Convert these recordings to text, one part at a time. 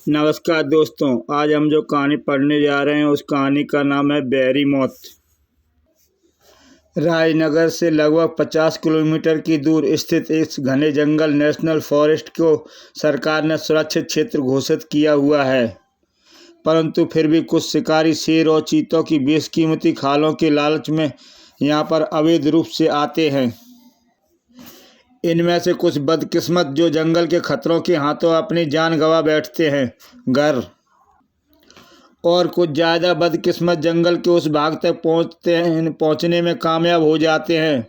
नमस्कार दोस्तों, आज हम जो कहानी पढ़ने जा रहे हैं उस कहानी का नाम है बहरी मौत। राजनगर से लगभग 50 किलोमीटर की दूर स्थित इस घने जंगल नेशनल फॉरेस्ट को सरकार ने सुरक्षित क्षेत्र घोषित किया हुआ है, परंतु फिर भी कुछ शिकारी शेर और चीतों की बेशकीमती खालों के लालच में यहाँ पर अवैध रूप से आते हैं। इनमें से कुछ बदकिस्मत जो जंगल के खतरों के हाथों अपनी जान गंवा बैठते हैं घर, और कुछ ज़्यादा बदकिस्मत जंगल के उस भाग तक पहुंचने में कामयाब हो जाते हैं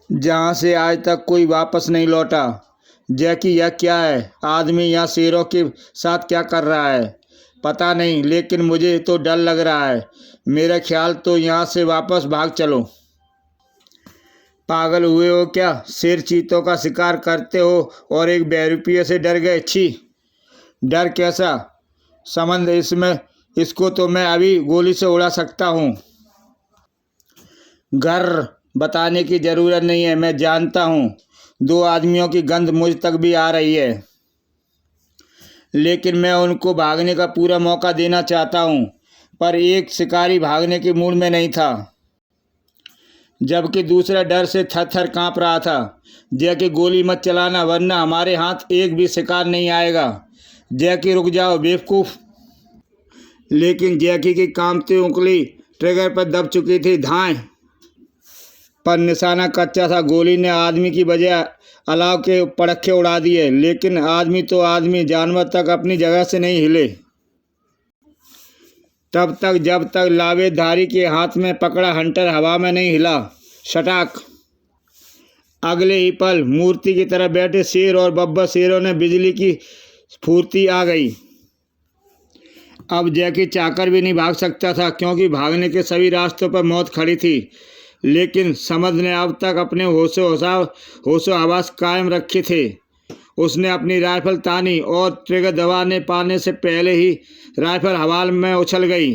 जहां से आज तक कोई वापस नहीं लौटा। जैकी यह क्या है, आदमी यहाँ शेरों के साथ क्या कर रहा है पता नहीं, लेकिन मुझे तो डर लग रहा है। मेरा ख्याल तो यहाँ से वापस भाग चलो। पागल हुए हो क्या? शेर चीतों का शिकार करते हो और एक बहरूपिये से डर गए? छी, डर कैसा संबंध इसमें? इसको तो मैं अभी गोली से उड़ा सकता हूँ। घर बताने की ज़रूरत नहीं है, मैं जानता हूँ। 2 आदमियों की गंध मुझ तक भी आ रही है, लेकिन मैं उनको भागने का पूरा मौका देना चाहता हूँ। पर एक शिकारी भागने के मूड में नहीं था, जबकि दूसरा डर से थर-थर काँप रहा था। जैकी, गोली मत चलाना वरना हमारे हाथ एक भी शिकार नहीं आएगा। जैकी, रुक जाओ बेवकूफ़। लेकिन जैकी की कांपती उंगली ट्रिगर पर दब चुकी थी। धाएं, पर निशाना कच्चा था। गोली ने आदमी की बजाय अलाव के पड़खे उड़ा दिए, लेकिन आदमी तो आदमी, जानवर तक अपनी जगह से नहीं हिले तब तक जब तक लावेधारी के हाथ में पकड़ा हंटर हवा में नहीं हिला। शटाक! अगले ही पल मूर्ति की तरह बैठे शेर और बब्बर शेरों ने बिजली की फुर्ती आ गई। अब जैकी चाहकर भी नहीं भाग सकता था, क्योंकि भागने के सभी रास्तों पर मौत खड़ी थी। लेकिन समझ ने अब तक अपने होशो हवास कायम रखे थे। उसने अपनी राइफल तानी और ट्रिगर दबाने पाने से पहले ही राइफल हवा में उछल गई।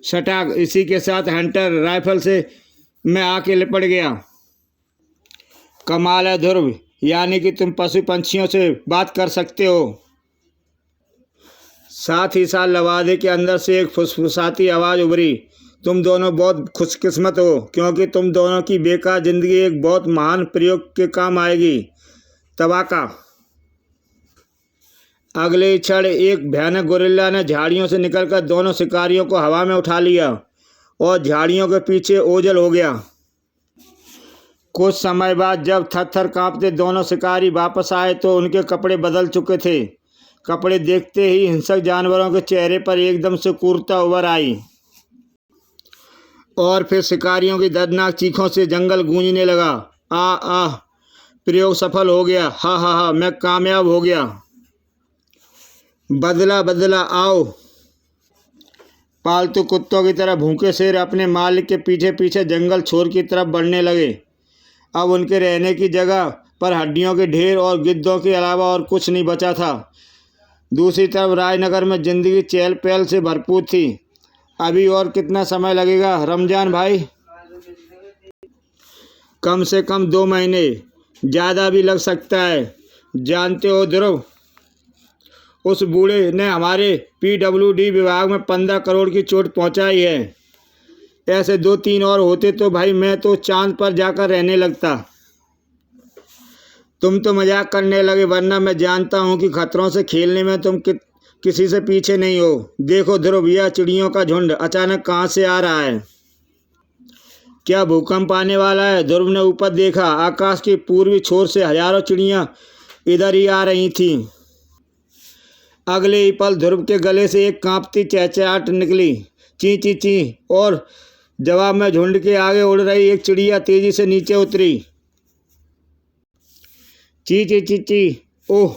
सटाक! इसी के साथ हंटर राइफल से मैं आके लिपट गया। कमाल है ध्रुव, यानी कि तुम पशु पंछियों से बात कर सकते हो। साथ ही साथ लवादे के अंदर से एक फुसफुसाती आवाज़ उभरी। तुम दोनों बहुत खुशकिस्मत हो, क्योंकि तुम दोनों की बेकार जिंदगी एक बहुत महान प्रयोग के काम आएगी। तबाका! अगले ही क्षण एक भयानक गोरिल्ला ने झाड़ियों से निकलकर दोनों शिकारियों को हवा में उठा लिया और झाड़ियों के पीछे ओझल हो गया। कुछ समय बाद जब थर-थर कांपते दोनों शिकारी वापस आए तो उनके कपड़े बदल चुके थे। कपड़े देखते ही हिंसक जानवरों के चेहरे पर एकदम से क्रूरता उभर आई, और फिर शिकारियों की दर्दनाक चीखों से जंगल गूंजने लगा। आह, प्रयोग सफल हो गया। हा हा हा, मैं कामयाब हो गया। बदला आओ। पालतू कुत्तों की तरह भूखे शेर अपने मालिक के पीछे पीछे जंगल छोर की तरफ बढ़ने लगे। अब उनके रहने की जगह पर हड्डियों के ढेर और गिद्धों के अलावा और कुछ नहीं बचा था। दूसरी तरफ राजनगर में जिंदगी चहल पहल से भरपूर थी। अभी और कितना समय लगेगा रमजान भाई? कम से कम 2 महीने, ज़्यादा भी लग सकता है। जानते हो ध्रुव, उस बूढ़े ने हमारे PWD विभाग में 15 करोड़ की चोट पहुंचाई है। ऐसे 2-3 और होते तो भाई मैं तो चांद पर जाकर रहने लगता। तुम तो मजाक करने लगे, वरना मैं जानता हूं कि खतरों से खेलने में तुम किसी से पीछे नहीं हो। देखो ध्रुव, यह चिड़ियों का झुंड अचानक कहाँ से आ रहा है? क्या भूकंप आने वाला है? ध्रुव ने ऊपर देखा। आकाश के पूर्वी छोर से हजारों चिड़ियां इधर ही आ रही थीं। अगले ही पल ध्रुव के गले से एक कांपती चहचहाहट निकली। ची ची ची, और जवाब में झुंड के आगे उड़ रही एक चिड़िया तेजी से नीचे उतरी। ची ची ची ची। ओह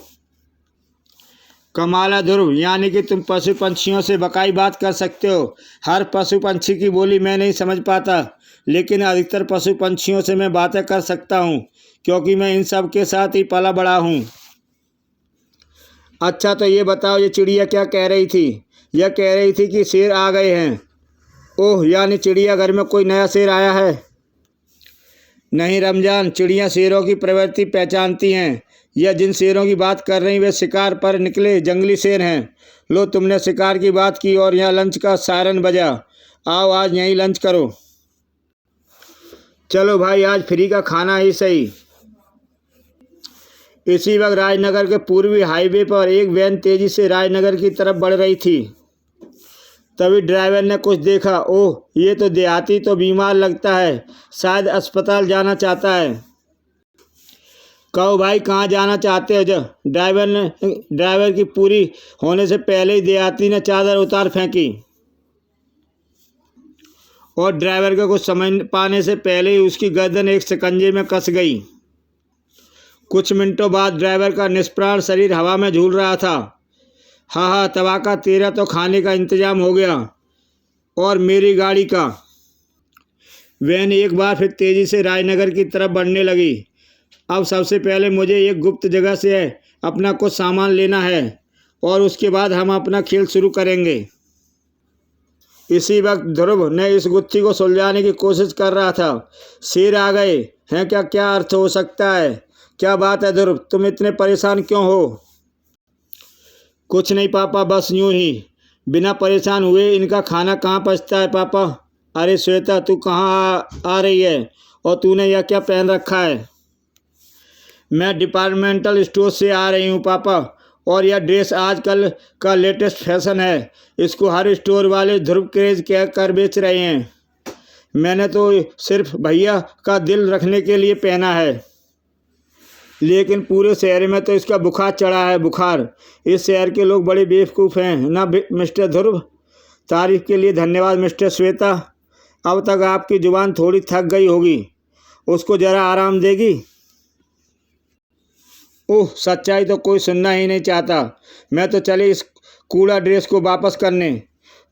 कमाल ध्रुव, यानी कि तुम पशु पंछियों से बकाई बात कर सकते हो। हर पशु पंछी की बोली मैं नहीं समझ पाता, लेकिन अधिकतर पशु पंछियों से मैं बातें कर सकता हूँ, क्योंकि मैं इन सब के साथ ही पला बड़ा हूँ। अच्छा, तो ये बताओ, ये चिड़िया क्या कह रही थी? यह कह रही थी कि शेर आ गए हैं। ओह, यानी चिड़ियाघर में कोई नया शेर आया है? नहीं रमजान, चिड़ियाँ शेरों की प्रवृत्ति पहचानती हैं। यह जिन शेरों की बात कर रही वे शिकार पर निकले जंगली शेर हैं। लो, तुमने शिकार की बात की और यहाँ लंच का सायरन बजा। आओ, आज यहीं लंच करो। चलो भाई, आज फ्री का खाना ही सही। इसी वक्त राजनगर के पूर्वी हाईवे पर एक वैन तेजी से राजनगर की तरफ बढ़ रही थी। तभी ड्राइवर ने कुछ देखा। ओह, ये तो देहाती तो बीमार लगता है, शायद अस्पताल जाना चाहता है। कहो भाई, कहाँ जाना चाहते हो? ड्राइवर की पूरी होने से पहले ही देहाती ने चादर उतार फेंकी और ड्राइवर को कुछ समझ पाने से पहले ही उसकी गर्दन एक शिकंजे में कस गई। कुछ मिनटों बाद ड्राइवर का निष्प्राण शरीर हवा में झूल रहा था। हाँ, तबाका, तेरा तो खाने का इंतजाम हो गया। और मेरी गाड़ी का? वैन एक बार फिर तेजी से राजनगर की तरफ बढ़ने लगी। अब सबसे पहले मुझे एक गुप्त जगह से अपना कुछ सामान लेना है और उसके बाद हम अपना खेल शुरू करेंगे। इसी वक्त ध्रुव ने इस गुत्थी को सुलझाने की कोशिश कर रहा था। शेर आ गए हैं क्या? क्या अर्थ हो सकता है? क्या बात है ध्रुव, तुम इतने परेशान क्यों हो? कुछ नहीं पापा, बस यूं ही। बिना परेशान हुए इनका खाना कहाँ पचता है पापा। अरे श्वेता, तू कहाँ आ रही है और तूने यह क्या पहन रखा है? मैं डिपार्टमेंटल स्टोर से आ रही हूँ पापा, और यह ड्रेस आजकल का लेटेस्ट फैशन है। इसको हर स्टोर वाले ध्रुव क्रेज कह कर बेच रहे हैं। मैंने तो सिर्फ भैया का दिल रखने के लिए पहना है, लेकिन पूरे शहर में तो इसका बुखार चढ़ा है, बुखार। इस शहर के लोग बड़े बेवकूफ़ हैं ना मिस्टर ध्रुव। तारीफ के लिए धन्यवाद मिस्टर श्वेता। अब तक आपकी जुबान थोड़ी थक गई होगी, उसको ज़रा आराम देगी। ओह, सच्चाई तो कोई सुनना ही नहीं चाहता। मैं तो चले इस कूड़ा ड्रेस को वापस करने।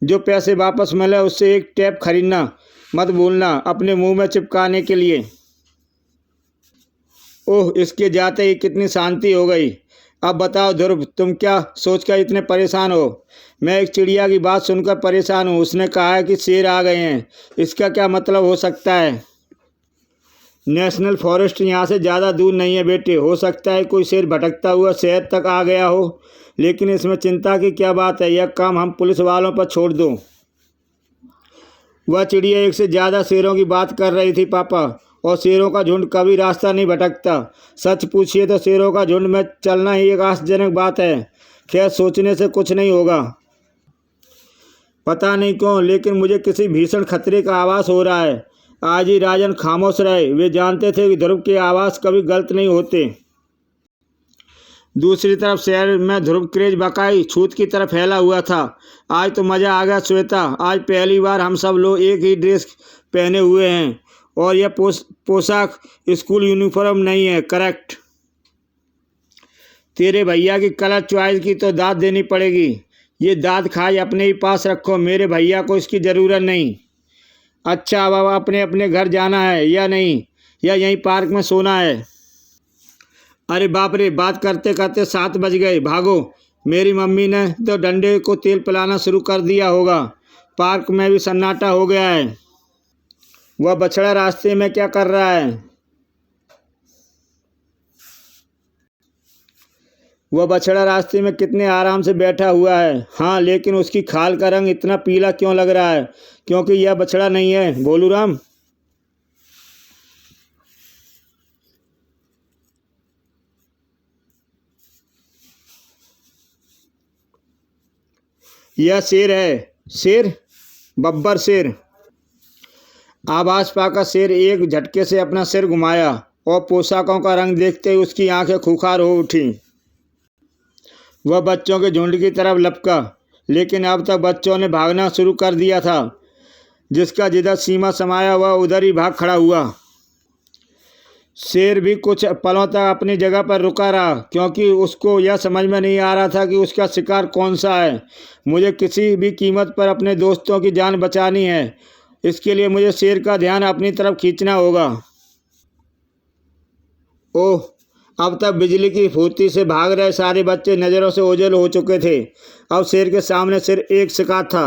जो पैसे वापस मिले उससे एक टैप खरीदना मत भूलना अपने मुंह में चिपकाने के लिए। ओह, इसके जाते ही कितनी शांति हो गई। अब बताओ ध्रुव, तुम क्या सोचकर इतने परेशान हो? मैं एक चिड़िया की बात सुनकर परेशान हूँ। उसने कहा है कि शेर आ गए हैं। इसका क्या मतलब हो सकता है? नेशनल फॉरेस्ट यहाँ से ज़्यादा दूर नहीं है बेटे। हो सकता है कोई शेर भटकता हुआ शहर तक आ गया हो, लेकिन इसमें चिंता की क्या बात है? यह काम हम पुलिस वालों पर छोड़ दो। वह चिड़िया एक से ज़्यादा शेरों की बात कर रही थी पापा, और शेरों का झुंड कभी रास्ता नहीं भटकता। सच पूछिए तो शेरों का झुंड में चलना ही एक आश्चर्यजनक बात है। खैर, सोचने से कुछ नहीं होगा। पता नहीं क्यों, लेकिन मुझे किसी भीषण खतरे का आभास हो रहा है। आज ही राजन खामोश रहे। वे जानते थे कि ध्रुव के आवाज़ कभी गलत नहीं होते। दूसरी तरफ शहर में ध्रुव क्रेज बकाई छूत की तरफ फैला हुआ था। आज तो मज़ा आ गया श्वेता। आज पहली बार हम सब लोग एक ही ड्रेस पहने हुए हैं, और यह पोशाक स्कूल यूनिफॉर्म नहीं है। करेक्ट। तेरे भैया की कलर चॉइस की तो दाद देनी पड़ेगी। ये दाद खाई अपने ही पास रखो, मेरे भैया को इसकी ज़रूरत नहीं। अच्छा, अब अपने अपने घर जाना है या नहीं, या यहीं पार्क में सोना है? अरे बाप रे, बात करते करते 7 बज गए। भागो, मेरी मम्मी ने तो डंडे को तेल पिलाना शुरू कर दिया होगा। पार्क में भी सन्नाटा हो गया है। वह बछड़ा रास्ते में क्या कर रहा है? वह बछड़ा रास्ते में कितने आराम से बैठा हुआ है। हाँ, लेकिन उसकी खाल का रंग इतना पीला क्यों लग रहा है? क्योंकि यह बछड़ा नहीं है भोलूराम। यह शेर है। शेर? बब्बर शेर। आवाज पाकर शेर एक झटके से अपना सिर घुमाया और पोशाकों का रंग देखते ही उसकी आंखें खूंखार हो उठी। वह बच्चों के झुंड की तरफ लपका, लेकिन अब तक बच्चों ने भागना शुरू कर दिया था। जिसका जिधर सीमा समाया वह उधर ही भाग खड़ा हुआ। शेर भी कुछ पलों तक अपनी जगह पर रुका रहा, क्योंकि उसको यह समझ में नहीं आ रहा था कि उसका शिकार कौन सा है। मुझे किसी भी कीमत पर अपने दोस्तों की जान बचानी है। इसके लिए मुझे शेर का ध्यान अपनी तरफ खींचना होगा। ओह, अब तक बिजली की फुर्ती से भाग रहे सारे बच्चे नज़रों से ओझल हो चुके थे। अब शेर के सामने सिर्फ एक शिकार था।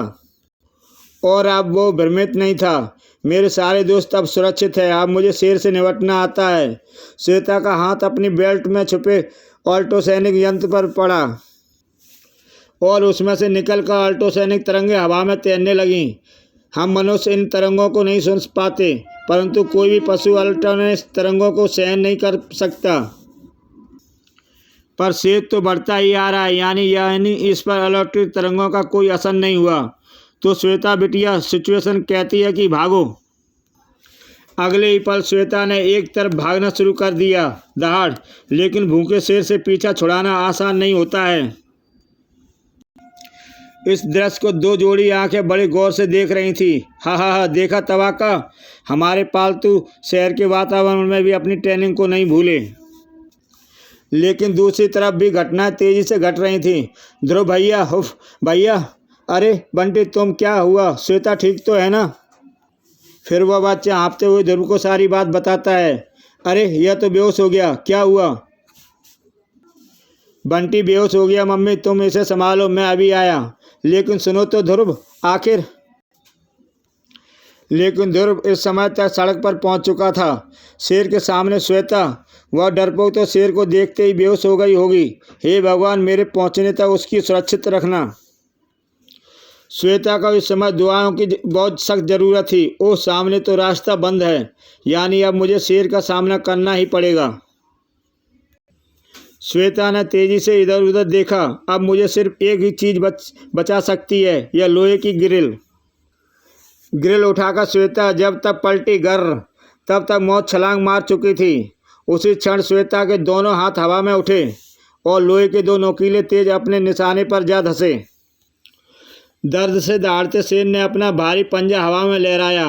और अब वो भ्रमित नहीं था। मेरे सारे दोस्त अब सुरक्षित है। अब मुझे शेर से निपटना आता है। श्वेता का हाथ अपनी बेल्ट में छुपे अल्ट्रासोनिक यंत्र पर पड़ा और उसमें से निकलकर अल्ट्रासोनिक तरंगें हवा में तैरने लगीं। हम मनुष्य इन तरंगों को नहीं सुन पाते, परंतु कोई भी पशु अल्ट्रासोनिक तरंगों को सहन नहीं कर सकता। पर शेर तो बढ़ता ही आ रहा है, यानी इस पर इलेक्ट्रिक तरंगों का कोई असर नहीं हुआ। तो श्वेता बिटिया, सिचुएशन कहती है कि भागो। अगले ही पल श्वेता ने एक तरफ भागना शुरू कर दिया, दहाड़। लेकिन भूखे शेर से पीछा छुड़ाना आसान नहीं होता है। इस दृश्य को दो जोड़ी आंखें बड़े गौर से देख रही थी। हा, देखा तवाका, हमारे पालतू शहर के वातावरण में भी अपनी ट्रेनिंग को नहीं भूले। लेकिन दूसरी तरफ भी घटनाएं तेजी से घट रही थी। ध्रुव भैया, हुफ भैया, अरे बंटी तुम, क्या हुआ? श्वेता ठीक तो है ना? फिर वह बच्चा हाँफते हुए ध्रुव को सारी बात बताता है। अरे यह तो बेहोश हो गया, क्या हुआ? बंटी बेहोश हो गया मम्मी, तुम इसे संभालो, मैं अभी आया। लेकिन सुनो तो ध्रुव, लेकिन ध्रुव इस समय तक सड़क पर पहुंच चुका था। शेर के सामने श्वेता, वह डरपोक तो शेर को देखते ही बेहोश हो गई होगी। हे भगवान, मेरे पहुंचने तक उसकी सुरक्षित रखना। श्वेता को इस समय दुआओं की बहुत सख्त ज़रूरत थी। ओह, सामने तो रास्ता बंद है, यानी अब मुझे शेर का सामना करना ही पड़ेगा। श्वेता ने तेजी से इधर उधर देखा। अब मुझे सिर्फ एक ही चीज़ बचा सकती है, यह लोहे की ग्रिल उठाकर श्वेता जब तक पलटी गर्र, तब तक मौत छलांग मार चुकी थी। उसी क्षण श्वेता के दोनों हाथ हवा में उठे और लोहे के दो नोकीले तेज अपने निशाने पर जा धंसे। दर्द से दहाड़ते शेर ने अपना भारी पंजा हवा में लहराया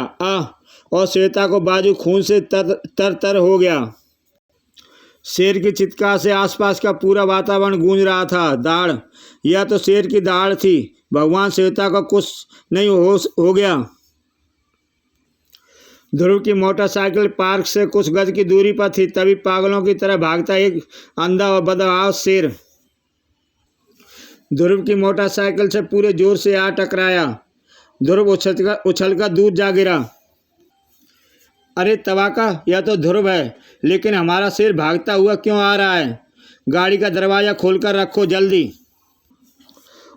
और श्वेता को बाजू खून से तर हो गया। शेर की चित्कार से आसपास का पूरा वातावरण गूंज रहा था। दाढ़, यह तो शेर की दाढ़ थी। भगवान, श्वेता का कुछ नहीं हो गया। ध्रुव की मोटरसाइकिल पार्क से कुछ गज की दूरी पर थी। तभी पागलों की तरह भागता एक अंधा और बदहवास शेर ध्रुव की मोटरसाइकिल से पूरे जोर से आ टकराया। ध्रुव उछलकर दूर जा गिरा। अरे तवाका, यह तो ध्रुव है, लेकिन हमारा शेर भागता हुआ क्यों आ रहा है? गाड़ी का दरवाज़ा खोलकर रखो जल्दी।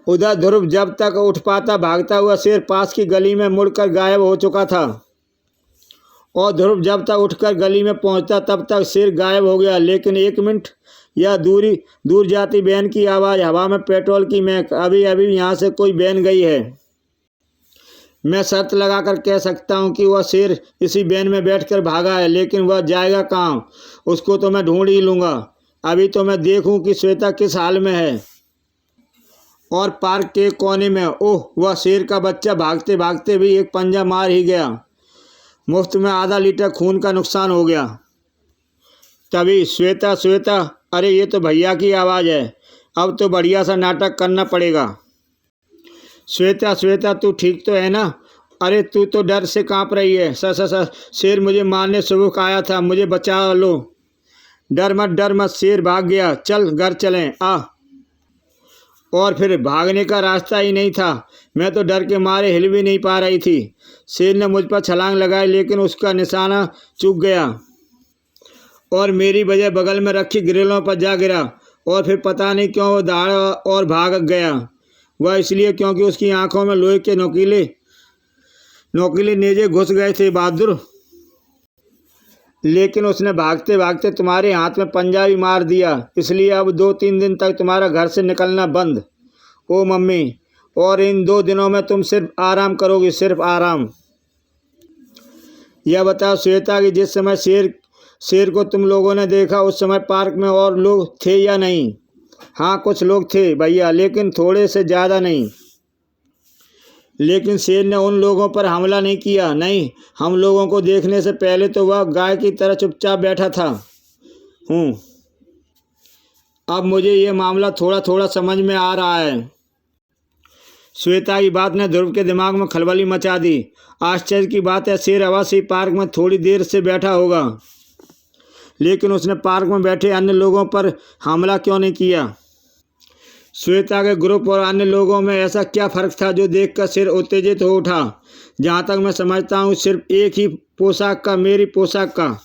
उधर ध्रुव जब तक उठ पाता, भागता हुआ शेर पास की गली में मुड़कर गायब हो चुका था। और ध्रुव जब तक उठकर गली में पहुंचता, तब तक शेर गायब हो गया। लेकिन 1 मिनट, यह दूर जाती वैन की आवाज़, हवा में पेट्रोल की महक, अभी यहाँ से कोई वैन गई है। मैं शर्त लगाकर कह सकता हूँ कि वह शेर इसी वैन में बैठकर भागा है। लेकिन वह जाएगा कहाँ? उसको तो मैं ढूंढ ही लूँगा। अभी तो मैं देखूँ कि श्वेता किस हाल में है। और पार्क के कोने में, ओह, वह शेर का बच्चा भागते भागते भी एक पंजा मार ही गया। मुफ्त में आधा लीटर खून का नुकसान हो गया। तभी श्वेता, अरे ये तो भैया की आवाज़ है। अब तो बढ़िया सा नाटक करना पड़ेगा। श्वेता, तू ठीक तो है ना? अरे तू तो डर से कांप रही है। सर, शेर मुझे मारने सुबह आया था, मुझे बचा लो। डर मत, शेर भाग गया। चल घर चलें, आ। और फिर भागने का रास्ता ही नहीं था। मैं तो डर के मारे हिल भी नहीं पा रही थी। शेर ने मुझ पर छलांग लगाई, लेकिन उसका निशाना चूक गया और मेरी वजह बगल में रखी ग्रिलों पर जा गिरा। और फिर पता नहीं क्यों वो दहाड़ा और भाग गया। वह इसलिए क्योंकि उसकी आंखों में लोहे के नोकीले नेजे घुस गए थे बहादुर। लेकिन उसने भागते भागते तुम्हारे हाथ में पंजा भी मार दिया। इसलिए अब 2-3 दिन तक तुम्हारा घर से निकलना बंद। ओ मम्मी, और इन 2 दिनों में तुम सिर्फ आराम करोगी, सिर्फ आराम। यह बताओ श्वेता कि जिस समय शेर को तुम लोगों ने देखा, उस समय पार्क में और लोग थे या नहीं? हाँ, कुछ लोग थे भैया, लेकिन थोड़े से ज़्यादा नहीं। लेकिन शेर ने उन लोगों पर हमला नहीं किया। नहीं, हम लोगों को देखने से पहले तो वह गाय की तरह चुपचाप बैठा था। अब मुझे ये मामला थोड़ा थोड़ा समझ में आ रहा है। श्वेता की बात ने ध्रुव के दिमाग में खलबली मचा दी। आश्चर्य की बात है, शेर अवश्य पार्क में थोड़ी देर से बैठा होगा, लेकिन उसने पार्क में बैठे अन्य लोगों पर हमला क्यों नहीं किया? श्वेता के ग्रुप और अन्य लोगों में ऐसा क्या फर्क था जो देखकर शेर उत्तेजित हो उठा? जहाँ तक मैं समझता हूँ सिर्फ एक ही पोशाक का, मेरी पोशाक का।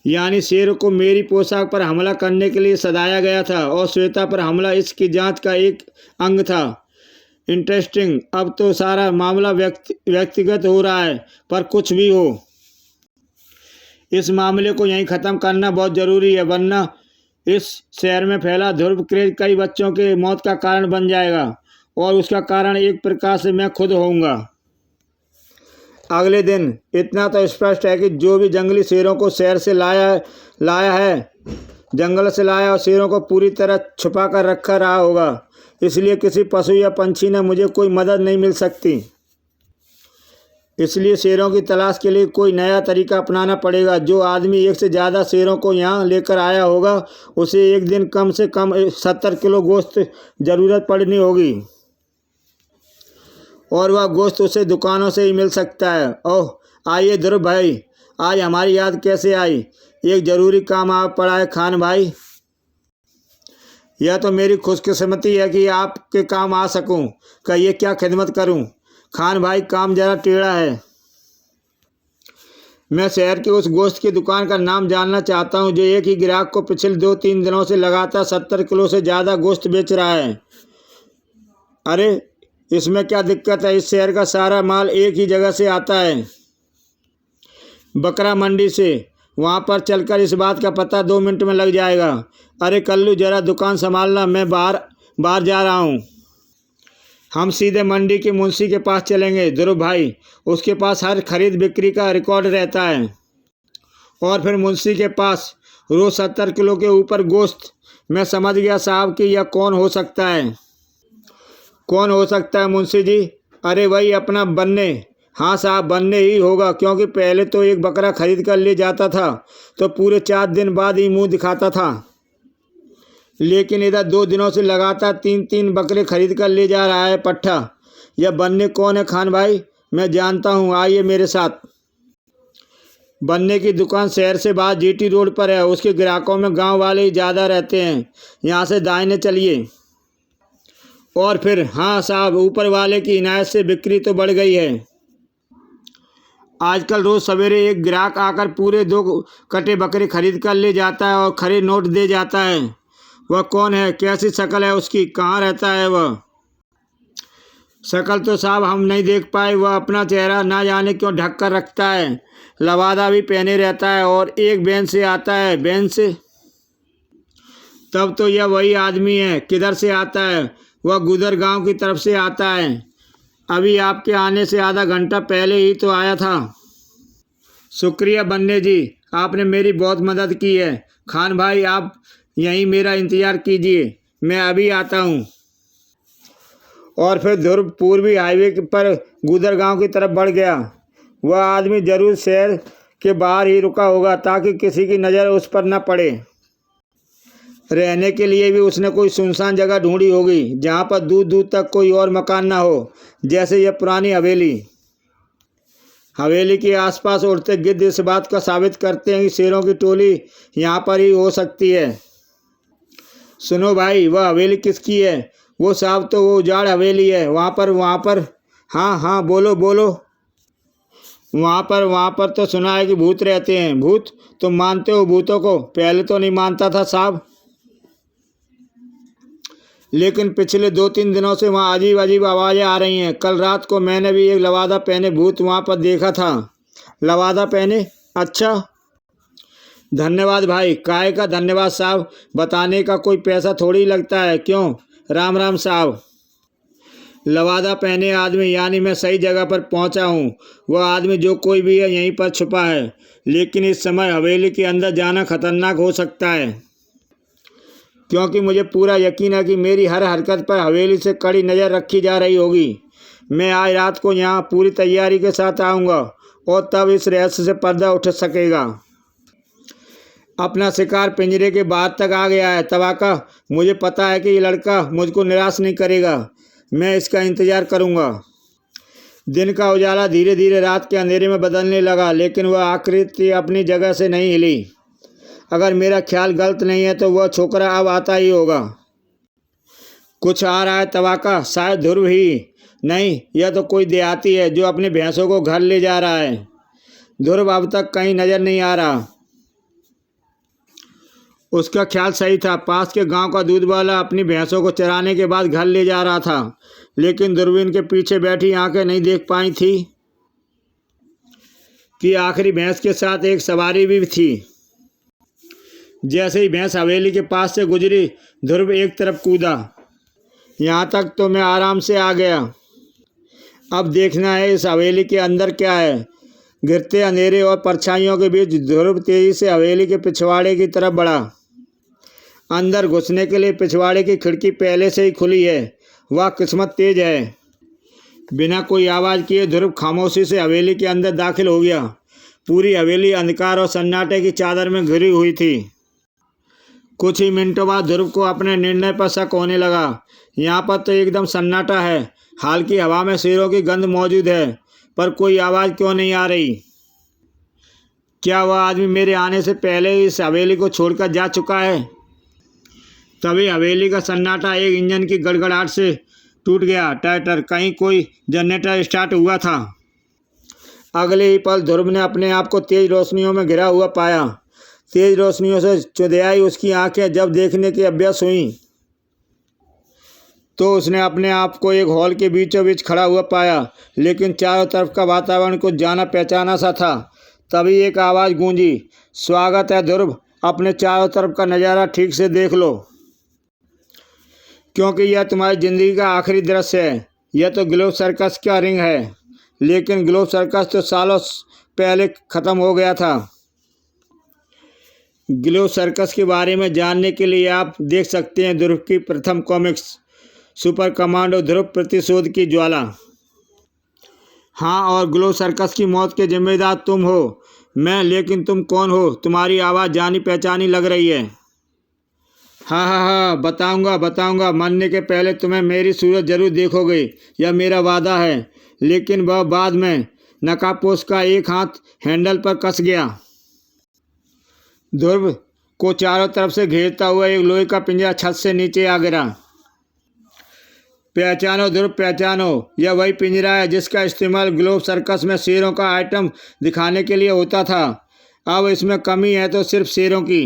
यानी शेर को मेरी पोशाक पर हमला करने के लिए सदाया गया था और श्वेता पर हमला इसकी जांच का एक अंग था। इंटरेस्टिंग। अब तो सारा मामला व्यक्तिगत हो रहा है, पर कुछ भी हो, इस मामले को यहीं ख़त्म करना बहुत ज़रूरी है, वरना इस शहर में फैला ध्रुव क्रेज कई बच्चों के मौत का कारण बन जाएगा और उसका कारण एक प्रकार से मैं खुद होऊंगा। अगले दिन इतना तो स्पष्ट है कि जो भी जंगली शेरों को शहर से लाया है, जंगल से लाया और शेरों को पूरी तरह छुपा कर रखा रहा होगा। इसलिए किसी पशु या पंछी ने मुझे कोई मदद नहीं मिल सकती। इसलिए शेरों की तलाश के लिए कोई नया तरीका अपनाना पड़ेगा। जो आदमी एक से ज़्यादा शेरों को यहाँ लेकर आया होगा उसे एक दिन कम से कम 70 किलो गोश्त ज़रूरत पड़नी होगी और वह गोश्त उसे दुकानों से ही मिल सकता है। ओह आइए ध्रुव भाई, आज हमारी याद कैसे आई? एक ज़रूरी काम आ पड़ा है खान भाई। यह तो मेरी खुशकिस्मती है कि आपके काम आ सकूं। कहिए क्या खिदमत करूं? खान भाई काम जरा टेढ़ा है। मैं शहर के उस गोश्त की दुकान का नाम जानना चाहता हूं जो एक ही ग्राहक को पिछले 2-3 दिनों से लगातार 70 किलो से ज़्यादा गोश्त बेच रहा है। अरे इसमें क्या दिक्कत है? इस शहर का सारा माल एक ही जगह से आता है, बकरा मंडी से। वहाँ पर चलकर इस बात का पता 2 मिनट में लग जाएगा। अरे कल्लू जरा दुकान संभालना, मैं बाहर जा रहा हूँ। हम सीधे मंडी के मुंशी के पास चलेंगे ध्रुव भाई, उसके पास हर खरीद बिक्री का रिकॉर्ड रहता है। और फिर मुंशी के पास रोज़ 70 किलो के ऊपर गोश्त। मैं समझ गया साहब कि यह कौन हो सकता है। कौन हो सकता है मुंशी जी? अरे वही अपना बन्ने। हाँ साहब, बन्ने ही होगा, क्योंकि पहले तो एक बकरा खरीद कर ले जाता था तो पूरे 4 दिन बाद ही मुंह दिखाता था, लेकिन इधर 2 दिनों से लगातार 3-3 बकरे खरीद कर ले जा रहा है पट्ठा। यह बन्ने कौन है खान भाई? मैं जानता हूँ, आइए मेरे साथ। बन्ने की दुकान शहर से बाहर जीटी रोड पर है। उसके ग्राहकों में गांव वाले ही ज़्यादा रहते हैं। यहाँ से दाहिने चलिए और फिर हाँ साहब, ऊपर वाले की इनायत से बिक्री तो बढ़ गई है। आजकल रोज़ सवेरे एक ग्राहक आकर पूरे 2 कटे बकरे खरीद कर ले जाता है और खड़े नोट दे जाता है। वह कौन है? कैसी शक्ल है उसकी? कहाँ रहता है वह? शक्ल तो साहब हम नहीं देख पाए। वह अपना चेहरा ना जाने क्यों ढक कर रखता है। लवादा भी पहने रहता है और एक बेंच से आता है। बेंच से? तब तो यह वही आदमी है। किधर से आता है? वह गुदर गांव की तरफ से आता है। अभी आपके आने से आधा घंटा पहले ही तो आया था। शुक्रिया बन्ने जी, आपने मेरी बहुत मदद की है। खान भाई आप यहीं मेरा इंतज़ार कीजिए, मैं अभी आता हूँ। और फिर ध्रुव पूर्वी हाईवे पर गुदर गांव की तरफ बढ़ गया। वह आदमी जरूर शहर के बाहर ही रुका होगा ताकि किसी की नज़र उस पर न पड़े। रहने के लिए भी उसने कोई सुनसान जगह ढूंढी होगी जहाँ पर दूर दूर तक कोई और मकान ना हो, जैसे यह पुरानी हवेली के आसपास उड़ते गिद्ध इस बात का साबित करते हैं कि शेरों की टोली यहाँ पर ही हो सकती है। सुनो भाई, वह हवेली किसकी है? वो साहब तो वो उजाड़ हवेली है। वहाँ पर हाँ बोलो। वहाँ पर तो सुना है कि भूत रहते हैं। भूत? तुम मानते हो भूतों को? पहले तो नहीं मानता था साहब, लेकिन पिछले 2-3 दिनों से वहाँ अजीब अजीब आवाज़ें आ रही हैं। कल रात को मैंने भी एक लवादा पहने भूत वहाँ पर देखा था। लवादा पहने? अच्छा, धन्यवाद भाई। काहे का धन्यवाद साहब, बताने का कोई पैसा थोड़ी लगता है। क्यों? राम राम साहब। लवादा पहने आदमी, यानी मैं सही जगह पर पहुंचा हूं। वह आदमी जो कोई भी है यहीं पर छुपा है, लेकिन इस समय हवेली के अंदर जाना खतरनाक हो सकता है, क्योंकि मुझे पूरा यकीन है कि मेरी हर हरकत पर हवेली से कड़ी नज़र रखी जा रही होगी। मैं आज रात को यहाँ पूरी तैयारी के साथ आऊँगा और तब इस रहस्य से पर्दा उठ सकेगा। अपना शिकार पिंजरे के बाहर तक आ गया है तबाका। मुझे पता है कि ये लड़का मुझको निराश नहीं करेगा। मैं इसका इंतज़ार करूँगा। दिन का उजाला धीरे धीरे रात के अंधेरे में बदलने लगा, लेकिन वह आकृति अपनी जगह से नहीं हिली। अगर मेरा ख्याल गलत नहीं है तो वह छोकरा अब आता ही होगा। कुछ आ रहा है तवाका, शायद ध्रुव ही। नहीं, यह तो कोई देहाती है जो अपनी भैंसों को घर ले जा रहा है। ध्रुव अब तक कहीं नजर नहीं आ रहा। उसका ख्याल सही था। पास के गांव का दूध वाला अपनी भैंसों को चराने के बाद घर ले जा रहा था, लेकिन दूरबीन के पीछे बैठी आंखें नहीं देख पाई थी कि आखिरी भैंस के साथ एक सवारी भी थी। जैसे ही भैंस हवेली के पास से गुजरी, ध्रुव एक तरफ कूदा। यहाँ तक तो मैं आराम से आ गया। अब देखना है इस हवेली के अंदर क्या है। गिरते अंधेरे और परछाइयों के बीच ध्रुव तेजी से हवेली के पिछवाड़े की तरफ बढ़ा। अंदर घुसने के लिए पिछवाड़े की खिड़की पहले से ही खुली है। वह किस्मत तेज है। बिना कोई आवाज़ किए ध्रुव खामोशी से हवेली के अंदर दाखिल हो गया। पूरी हवेली अंधकार और सन्नाटे की चादर में घिरी हुई थी। कुछ ही मिनटों बाद ध्रुव को अपने निर्णय पर शक होने लगा। यहाँ पर तो एकदम सन्नाटा है। हालांकि हवा में शेरों की गंध मौजूद है, पर कोई आवाज़ क्यों नहीं आ रही? क्या वह आदमी मेरे आने से पहले ही इस हवेली को छोड़कर जा चुका है? तभी हवेली का सन्नाटा एक इंजन की गड़गड़ाहट से टूट गया। टाइटर, कहीं कोई जनरेटर स्टार्ट हुआ था। अगले ही पल ध्रुव ने अपने आप को तेज रोशनियों में घिरा हुआ पाया। तेज रोशनियों से चुंधियाई उसकी आंखें जब देखने की अभ्यस्त हुईं, तो उसने अपने आप को एक हॉल के बीचों बीच खड़ा हुआ पाया, लेकिन चारों तरफ का वातावरण कुछ जाना पहचाना सा था। तभी एक आवाज़ गूंजी, स्वागत है ध्रुव, अपने चारों तरफ का नज़ारा ठीक से देख लो, क्योंकि यह तुम्हारी ज़िंदगी का आखिरी दृश्य है। यह तो ग्लोब सर्कस का रिंग है, लेकिन ग्लोब सर्कस तो सालों पहले ख़त्म हो गया था। ग्लोब सर्कस के बारे में जानने के लिए आप देख सकते हैं ध्रुव की प्रथम कॉमिक्स, सुपर कमांडो ध्रुव प्रतिशोध की ज्वाला। हाँ, और ग्लोब सर्कस की मौत के जिम्मेदार तुम हो। मैं, लेकिन तुम कौन हो? तुम्हारी आवाज़ जानी पहचानी लग रही है। हाँ हाँ हाँ, बताऊंगा। मरने के पहले तुम्हें मेरी सूरत जरूर देखोगे, यह मेरा वादा है। लेकिन वह बाद में नकाबपोश का एक हाथ हैंडल पर कस गया। ध्रुव को चारों तरफ से घेरता हुआ एक लोहे का पिंजरा छत से नीचे आ गिरा। पहचानो ध्रुव, पहचानो, यह वही पिंजरा है जिसका इस्तेमाल ग्लोब सर्कस में शेरों का आइटम दिखाने के लिए होता था। अब इसमें कमी है तो सिर्फ शेरों की।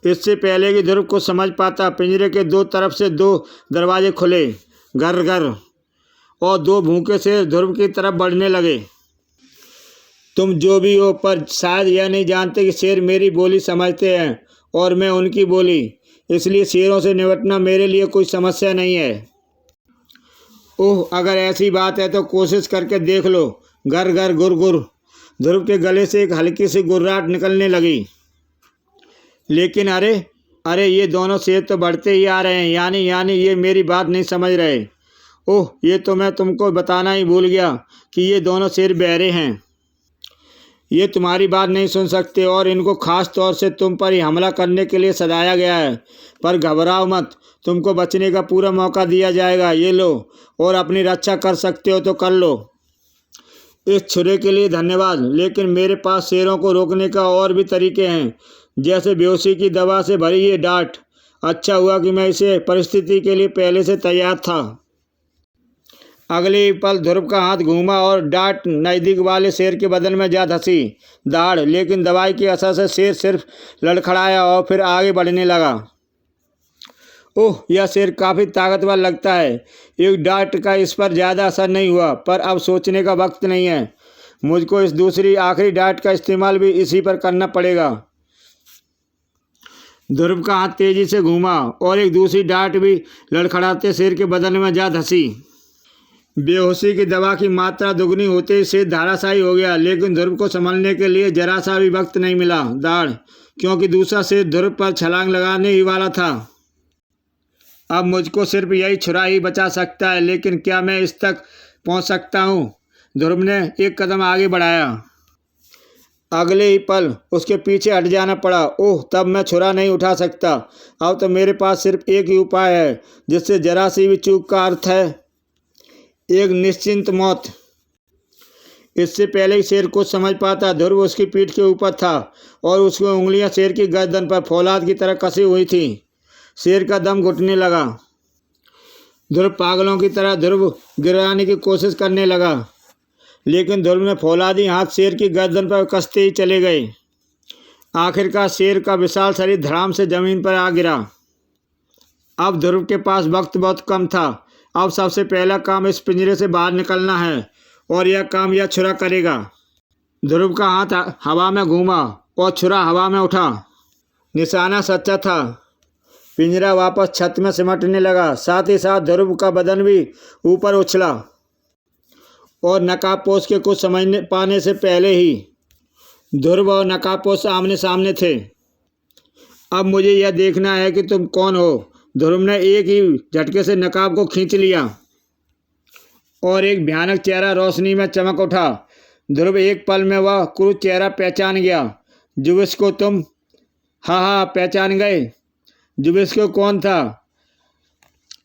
इससे पहले कि ध्रुव को समझ पाता, पिंजरे के दो तरफ से दो दरवाजे खुले, घर घर, और दो भूखे शेर ध्रुव की तरफ बढ़ने लगे। तुम जो भी हो, पर शायद यह नहीं जानते कि शेर मेरी बोली समझते हैं और मैं उनकी बोली। इसलिए शेरों से निपटना मेरे लिए कोई समस्या नहीं है। ओह, अगर ऐसी बात है तो कोशिश करके देख लो। घर घर गुर गुर। ध्रुव के गले से एक हल्की सी गुर्राहट निकलने लगी। लेकिन अरे ये दोनों शेर तो बढ़ते ही आ रहे हैं। यानी ये मेरी बात नहीं समझ रहे। ओह, ये तो मैं तुमको बताना ही भूल गया कि ये दोनों शेर बहरे हैं। ये तुम्हारी बात नहीं सुन सकते और इनको खास तौर से तुम पर ही हमला करने के लिए सजाया गया है। पर घबराओ मत, तुमको बचने का पूरा मौका दिया जाएगा। ये लो, और अपनी रक्षा कर सकते हो तो कर लो। इस छुरे के लिए धन्यवाद, लेकिन मेरे पास शेरों को रोकने का और भी तरीके हैं, जैसे बेहोशी की दवा से भरी ये डांट। अच्छा हुआ कि मैं इसे परिस्थिति के लिए पहले से तैयार था। अगले ही पल ध्रुव का हाथ घूमा और डांट नज़दीक वाले शेर के बदन में जा धंसी। दाढ़, लेकिन दवाई की असर से शेर सिर्फ लड़खड़ाया और फिर आगे बढ़ने लगा। ओह, यह शेर काफ़ी ताकतवर लगता है। एक डांट का इस पर ज़्यादा असर नहीं हुआ, पर अब सोचने का वक्त नहीं है। मुझको इस दूसरी आखिरी डांट का इस्तेमाल भी इसी पर करना पड़ेगा। ध्रुव का हाथ तेजी से घूमा और एक दूसरी डांट भी लड़खड़ाते शेर के बदन में जा धंसी। बेहोशी की दवा की मात्रा दुगनी होते ही शेर धाराशायी हो गया, लेकिन ध्रुव को संभलने के लिए जरा सा भी वक्त नहीं मिला। दाढ़, क्योंकि दूसरा शेर ध्रुव पर छलांग लगाने ही वाला था। अब मुझको सिर्फ यही छुरा ही बचा सकता है, लेकिन क्या मैं इस तक पहुंच सकता हूं? ध्रुव ने एक कदम आगे बढ़ाया। अगले ही पल उसके पीछे हट जाना पड़ा। ओह, तब मैं छुरा नहीं उठा सकता। अब तो मेरे पास सिर्फ एक ही उपाय है, जिससे जरा सी भी चूक का अर्थ है एक निश्चिंत मौत। इससे पहले ही शेर कुछ समझ पाता, ध्रुव उसकी पीठ के ऊपर था और उसकी उंगलियां शेर की गर्दन पर फौलाद की तरह कसी हुई थी। शेर का दम घुटने लगा। ध्रुव पागलों की तरह ध्रुव गिराने की कोशिश करने लगा, लेकिन ध्रुव ने फौलादी हाथ शेर की गर्दन पर कसते ही चले गए। आखिरकार शेर का विशाल शरीर धड़ाम से जमीन पर आ गिरा। अब ध्रुव के पास वक्त बहुत कम था। अब सबसे पहला काम इस पिंजरे से बाहर निकलना है और यह काम यह छुरा करेगा। ध्रुव का हाथ हवा में घूमा और छुरा हवा में उठा। निशाना सच्चा था। पिंजरा वापस छत में सिमटने लगा। साथ ही साथ ध्रुव का बदन भी ऊपर उछला और नकाबपोश के कुछ समझ पाने से पहले ही ध्रुव और नकाबपोश आमने सामने थे। अब मुझे यह देखना है कि तुम कौन हो। ध्रुव ने एक ही झटके से नकाब को खींच लिया और एक भयानक चेहरा रोशनी में चमक उठा। ध्रुव एक पल में वह क्रूर चेहरा पहचान गया। जुविस को तुम? हाँ, पहचान गए। जुविस को कौन था?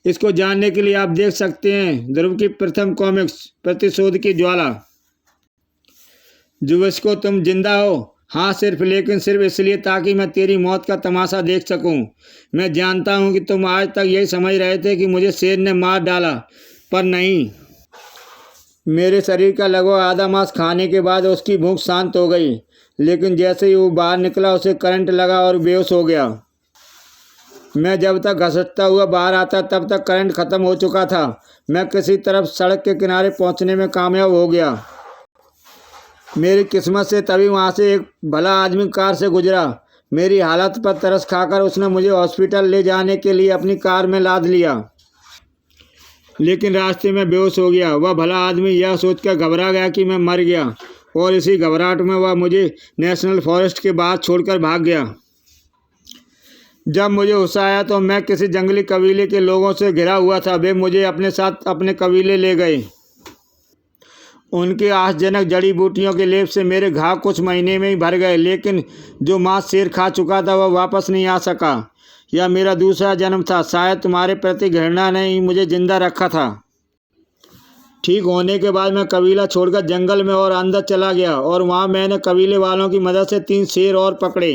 इसको जानने के लिए आप देख सकते हैं ध्रुव की प्रथम कॉमिक्स प्रतिशोध की ज्वाला। जुविस को तुम जिंदा हो? हाँ, लेकिन सिर्फ इसलिए ताकि मैं तेरी मौत का तमाशा देख सकूं। मैं जानता हूं कि तुम आज तक यही समझ रहे थे कि मुझे शेर ने मार डाला, पर नहीं। मेरे शरीर का लगभग आधा मांस खाने के बाद उसकी भूख शांत हो गई, लेकिन जैसे ही वो बाहर निकला उसे करंट लगा और बेहोश हो गया। मैं जब तक घसटता हुआ बाहर आता तब तक करंट खत्म हो चुका था। मैं किसी तरफ सड़क के किनारे पहुंचने में कामयाब हो गया। मेरी किस्मत से तभी वहां से एक भला आदमी कार से गुजरा। मेरी हालत पर तरस खाकर उसने मुझे हॉस्पिटल ले जाने के लिए अपनी कार में लाद लिया, लेकिन रास्ते में बेहोश हो गया। वह भला आदमी यह सोचकर घबरा गया कि मैं मर गया और इसी घबराहट में वह मुझे नेशनल फॉरेस्ट के बाहर छोड़कर भाग गया। जब मुझे होश आया तो मैं किसी जंगली कबीले के लोगों से घिरा हुआ था। वे मुझे अपने साथ अपने कबीले ले गए। उनके आश्चर्यजनक जड़ी बूटियों के लेप से मेरे घाव कुछ महीने में ही भर गए, लेकिन जो मांस शेर खा चुका था वह वापस नहीं आ सका। यह मेरा दूसरा जन्म था। शायद तुम्हारे प्रति घृणा ने ही मुझे जिंदा रखा था। ठीक होने के बाद मैं कबीला छोड़कर जंगल में और अंदर चला गया और वहाँ मैंने कबीले वालों की मदद से 3 शेर और पकड़े।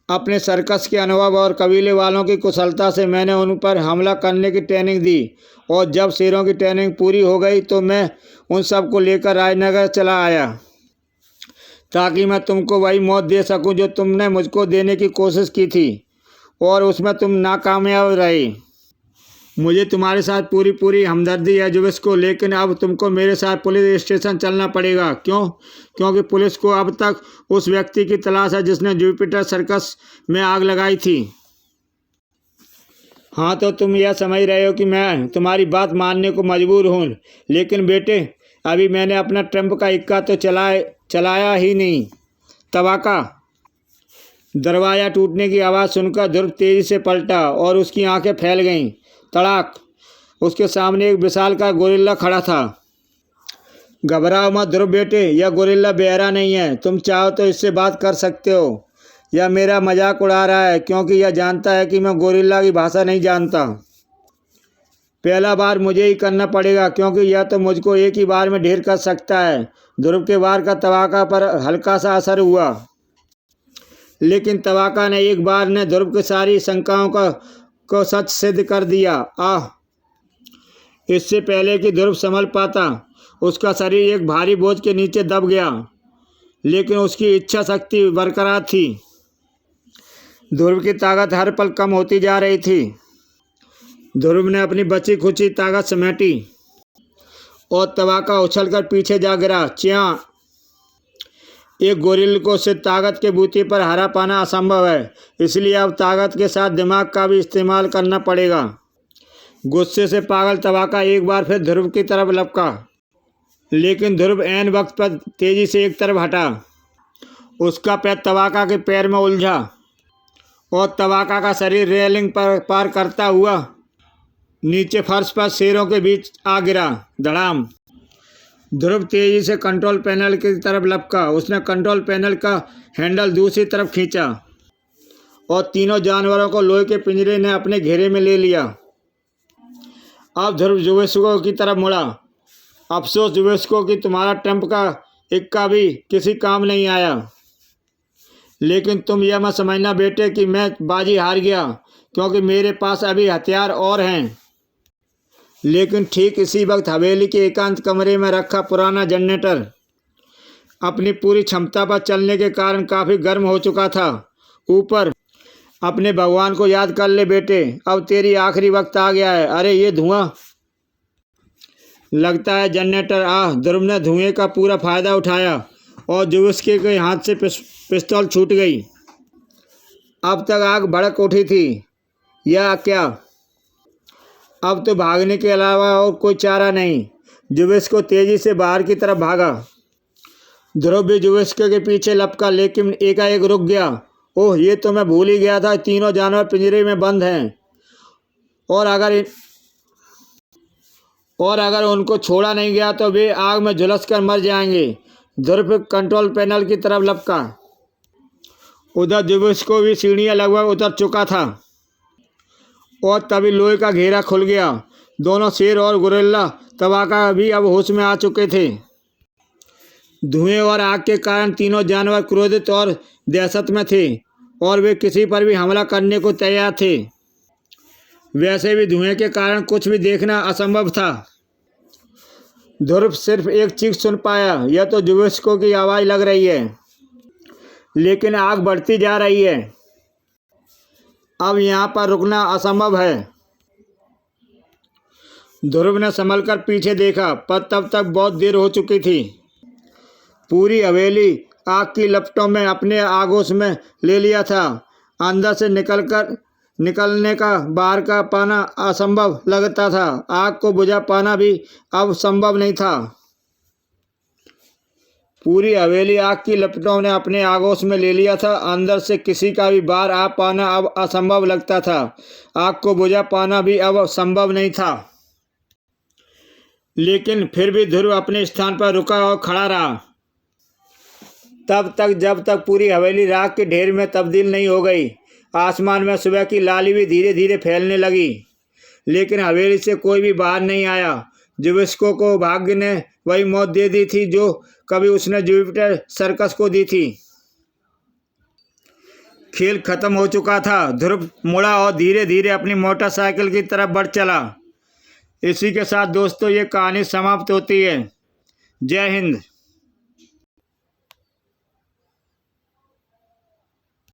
अपने सर्कस के अनुभव और कबीले वालों की कुशलता से मैंने उन पर हमला करने की ट्रेनिंग दी और जब शेरों की ट्रेनिंग पूरी हो गई तो मैं उन सब को लेकर राजनगर चला आया, ताकि मैं तुमको वही मौत दे सकूं जो तुमने मुझको देने की कोशिश की थी और उसमें तुम नाकामयाब रहे। मुझे तुम्हारे साथ पूरी हमदर्दी है जुविस को, लेकिन अब तुमको मेरे साथ पुलिस स्टेशन चलना पड़ेगा। क्यों? क्योंकि पुलिस को अब तक उस व्यक्ति की तलाश है जिसने जुपिटर सर्कस में आग लगाई थी। हाँ, तो तुम यह समझ रहे हो कि मैं तुम्हारी बात मानने को मजबूर हूँ, लेकिन बेटे अभी मैंने अपना ट्रम्प का इक्का तो चलाया ही नहीं। तबाका। दरवाज़ा टूटने की आवाज़ सुनकर ध्रुव तेजी से पलटा और उसकी आंखें फैल गईं। तड़ाक! उसके सामने एक विशालकाय गोरिल्ला खड़ा था। घबराओ मत ध्रुव बेटे, यह गोरिल्ला बहरा नहीं है। तुम चाहो तो इससे बात कर सकते हो। यह मेरा मजाक उड़ा रहा है क्योंकि यह जानता है कि मैं गोरिल्ला की भाषा नहीं जानता। पहला बार मुझे ही करना पड़ेगा क्योंकि यह तो मुझको एक ही बार में ढेर कर सकता है। ध्रुव के वार का तबाका पर हल्का सा असर हुआ, लेकिन तबाका ने एक बार ने ध्रुव की सारी शंकाओं को सच सिद्ध कर दिया। इससे पहले कि ध्रुव संभल पाता उसका शरीर एक भारी बोझ के नीचे दब गया, लेकिन उसकी इच्छा शक्ति बरकरार थी। ध्रुव की ताकत हर पल कम होती जा रही थी। ध्रुव ने अपनी बची खुची ताकत समेटी और तबाका उछलकर पीछे जा गिरा। च्यां! एक गोरिल्ला को सिर्फ ताकत के बूते पर हरा पाना असंभव है, इसलिए अब ताकत के साथ दिमाग का भी इस्तेमाल करना पड़ेगा। गुस्से से पागल तबाका एक बार फिर ध्रुव की तरफ लपका, लेकिन ध्रुव ऐन वक्त पर तेजी से एक तरफ हटा। उसका पैर तबाका के पैर में उलझा और तबाका का शरीर रेलिंग पर पार करता हुआ नीचे फर्श पर शेरों के बीच आ गिरा। धड़ाम! ध्रुव तेजी से कंट्रोल पैनल की तरफ लपका। उसने कंट्रोल पैनल का हैंडल दूसरी तरफ खींचा और तीनों जानवरों को लोहे के पिंजरे ने अपने घेरे में ले लिया। अब ध्रुव जुवेस्को की तरफ मुड़ा। अफसोस जुवेस्को कि तुम्हारा ट्रम्प का इक्का भी किसी काम नहीं आया, लेकिन तुम यह मत समझना बेटे कि मैं बाजी हार गया, क्योंकि मेरे पास अभी हथियार और हैं। लेकिन ठीक इसी वक्त हवेली के एकांत कमरे में रखा पुराना जनरेटर अपनी पूरी क्षमता पर चलने के कारण काफ़ी गर्म हो चुका था। ऊपर अपने भगवान को याद कर ले बेटे, अब तेरी आखिरी वक्त आ गया है। अरे ये धुआं, लगता है जनरेटर। ध्रुव ने धुएं का पूरा फायदा उठाया और जुविस्की के हाथ से पिस्तौल छूट गई। अब तक आग भड़क उठी थी या क्या? अब तो भागने के अलावा और कोई चारा नहीं। जुविस्की तेजी से बाहर की तरफ भागा। ध्रुव भी जुविस्की के पीछे लपका, लेकिन एकाएक रुक गया। ओह, ये तो मैं भूल ही गया था, तीनों जानवर पिंजरे में बंद हैं और अगर उनको छोड़ा नहीं गया तो वे आग में झुलस कर मर जाएंगे। ध्रुव कंट्रोल पैनल की तरफ लपका। उधर जुविस्की भी सीढ़ियाँ लगभग उतर चुका था और तभी लोहे का घेरा खुल गया। दोनों शेर और गोरिल्ला तबाका भी अब होश में आ चुके थे। धुएं और आग के कारण तीनों जानवर क्रोधित और दहशत में थे और वे किसी पर भी हमला करने को तैयार थे। वैसे भी धुएं के कारण कुछ भी देखना असंभव था। ध्रुव सिर्फ एक चीख सुन पाया, यह तो जुविस्की की आवाज़ लग रही है, लेकिन आग बढ़ती जा रही है। अब यहाँ पर रुकना असंभव है। ध्रुव ने संभल कर पीछे देखा, पर तब तक बहुत देर हो चुकी थी। पूरी हवेली आग की लपटों में अपने आगोश में ले लिया था। अंदर से निकलने का बाहर का पाना असंभव लगता था। आग को बुझा पाना भी अब संभव नहीं था। पूरी हवेली आग की लपटों ने अपने आगोश में ले लिया था। अंदर से किसी का भी बाहर आ पाना अब असंभव लगता था। आग को बुझा पाना भी अब संभव नहीं था। लेकिन फिर भी ध्रुव अपने स्थान पर रुका और खड़ा रहा तब तक जब तक पूरी हवेली राख के ढेर में तब्दील नहीं हो गई। आसमान में सुबह की लाली भी धीरे धीरे फैलने लगी, लेकिन हवेली से कोई भी बाहर नहीं आया। जुविस्की को भाग्य ने वही मौत दे दी थी जो कभी उसने जुपिटर सर्कस को दी थी। खेल खत्म हो चुका था। ध्रुव मुड़ा और धीरे धीरे अपनी मोटरसाइकिल की तरफ बढ़ चला। इसी के साथ दोस्तों ये कहानी समाप्त होती है। जय हिंद।